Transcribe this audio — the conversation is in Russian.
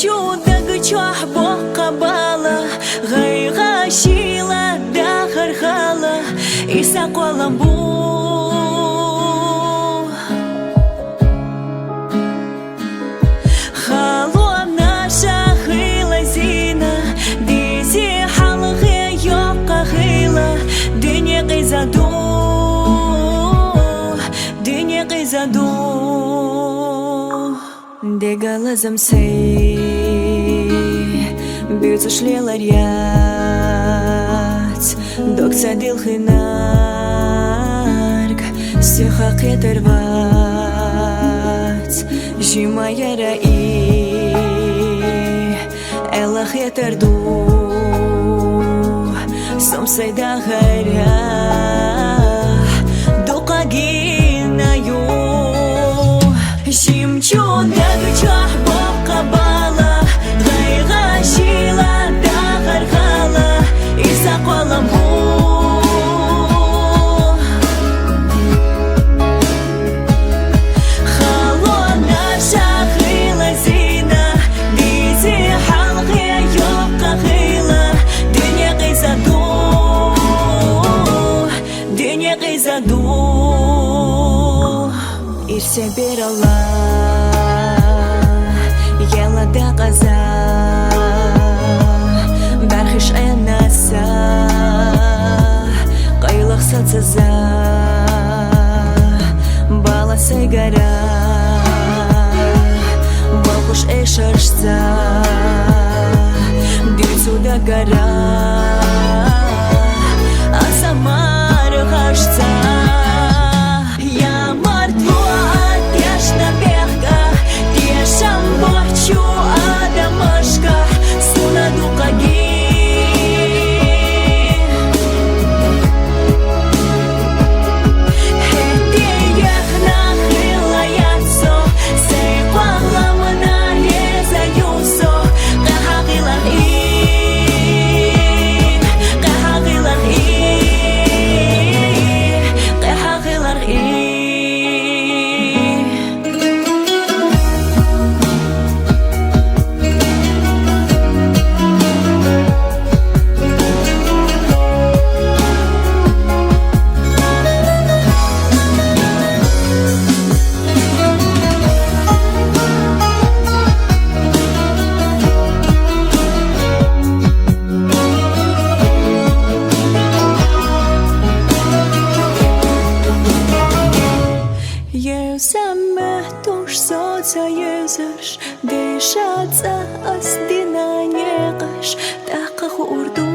شودك جوح بقبالة غيغا شيلة داخر خالة إساق ولمبو خالو ناشا خيلة زينة ديزي حلغي يوقع خيلة دنيا قيزادو دنيا قيزادو Дегала замсей, бьются шлеларят, док цадил хинарк, сиха кетерват, жима яраи, эла хетерду, сомсай дахаря, докагинаю. Жемчугдак чах бақабала ғайға шила дағар қала Исақ оламбу Халона шақила зина Дизи халғи йоққа қила Дүния қизаду Дүния қизаду Ирсе бер Алла Яла да қаза Бархиш айнаса Қайлық сатсыза Бала сайгара Балқуш эшаршса Дюйцу да гара Асамар хашца Tuż soca jezerz, dyszaca as dina niegasz, taka urdu